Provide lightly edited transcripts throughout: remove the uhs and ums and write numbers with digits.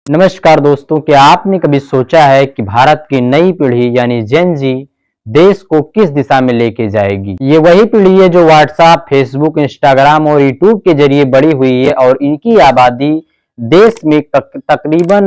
नमस्कार दोस्तों, क्या आपने कभी सोचा है कि भारत की नई पीढ़ी यानी जेन जी देश को किस दिशा में लेके जाएगी। ये वही पीढ़ी है जो व्हाट्सएप, फेसबुक, इंस्टाग्राम और यूट्यूब के जरिए बड़ी हुई है और इनकी आबादी देश में तकरीबन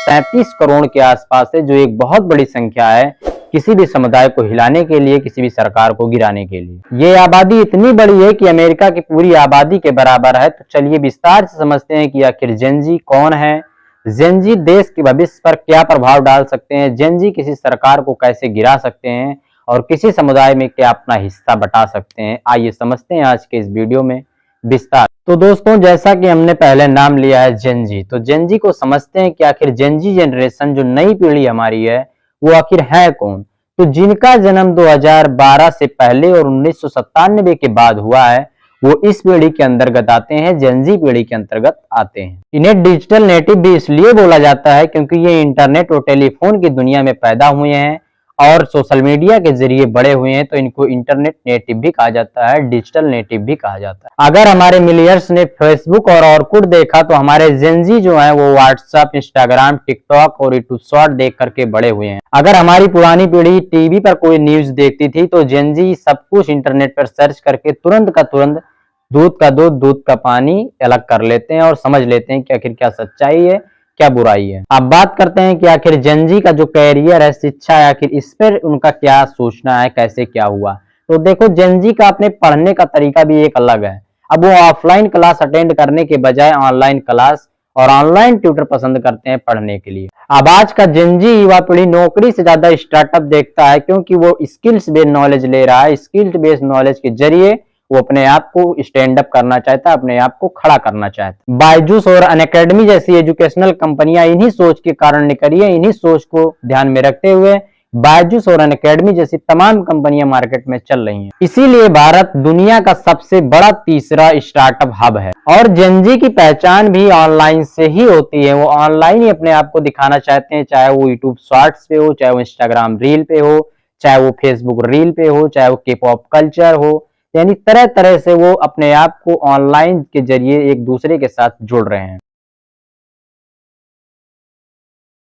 37 करोड़ के आसपास है, जो एक बहुत बड़ी संख्या है किसी भी समुदाय को हिलाने के लिए, किसी भी सरकार को गिराने के लिए। ये आबादी इतनी बड़ी है कि अमेरिका की पूरी आबादी के बराबर है। तो चलिए विस्तार से समझते हैं कि आखिर जेन जी कौन है, जेन जी देश के भविष्य पर क्या प्रभाव डाल सकते हैं, जेन जी किसी सरकार को कैसे गिरा सकते हैं और किसी समुदाय में क्या अपना हिस्सा बटा सकते हैं। आइए समझते हैं आज के इस वीडियो में विस्तार। तो दोस्तों, जैसा कि हमने पहले नाम लिया है जेन जी, तो जेन जी को समझते हैं कि आखिर जेन जी जनरेशन जो नई पीढ़ी हमारी है वो आखिर है कौन। तो जिनका जन्म 2012 से पहले और 1997 के बाद हुआ है वो इस पीढ़ी के अंतर्गत आते हैं, जेन जी पीढ़ी के अंतर्गत आते हैं। इन्हें डिजिटल नेटिव भी इसलिए बोला जाता है क्योंकि ये इंटरनेट और टेलीफोन की दुनिया में पैदा हुए हैं और सोशल मीडिया के जरिए बड़े हुए हैं, तो इनको इंटरनेट नेटिव भी कहा जाता है, डिजिटल नेटिव भी कहा जाता है। अगर हमारे मिलियर्स ने फेसबुक और ऑरकुट देखा तो हमारे जेन जी जो है वो व्हाट्सएप, इंस्टाग्राम, टिकटॉक और यूट्यूब शॉर्ट देख करके बड़े हुए हैं। अगर हमारी पुरानी पीढ़ी टीवी पर कोई न्यूज देखती थी तो जेन जी सब कुछ इंटरनेट पर सर्च करके तुरंत का तुरंत दूध का दूध, दूध का पानी अलग कर लेते हैं और समझ लेते हैं कि आखिर क्या सच्चाई है, क्या बुराई है। अब बात करते हैं कि आखिर जेन जी का जो कैरियर है, शिक्षा है, आखिर इस पर उनका क्या सोचना है, कैसे क्या हुआ। तो देखो, जेन जी का अपने पढ़ने का तरीका भी एक अलग है। अब वो ऑफलाइन क्लास अटेंड करने के बजाय ऑनलाइन क्लास और ऑनलाइन ट्यूटर पसंद करते हैं पढ़ने के लिए। अब आज का जेन जी युवा पीढ़ी नौकरी से ज्यादा स्टार्टअप देखता है क्योंकि वो स्किल्स बेस्ड नॉलेज ले रहा है। स्किल्स बेस्ड नॉलेज के जरिए वो अपने आप को स्टैंड अप करना चाहता है, अपने आप को खड़ा करना चाहता है। बायजूस और अनअकैडमी जैसी एजुकेशनल कंपनियां इन्हीं सोच के कारण निकली है। इन्हीं सोच को ध्यान में रखते हुए बायजूस और अनअकैडमी जैसी तमाम कंपनियां मार्केट में चल रही हैं। इसीलिए भारत दुनिया का सबसे बड़ा तीसरा स्टार्टअप हब है और जेन जी की पहचान भी ऑनलाइन से ही होती है। वो ऑनलाइन ही अपने आप को दिखाना चाहते हैं, चाहे वो यूट्यूब शॉर्ट्स पे हो, चाहे वो इंस्टाग्राम रील पे हो, चाहे वो फेसबुक रील पे हो, चाहे वो के पॉप कल्चर हो, यानी तरह तरह से वो अपने आप को ऑनलाइन के जरिए एक दूसरे के साथ जुड़ रहे हैं।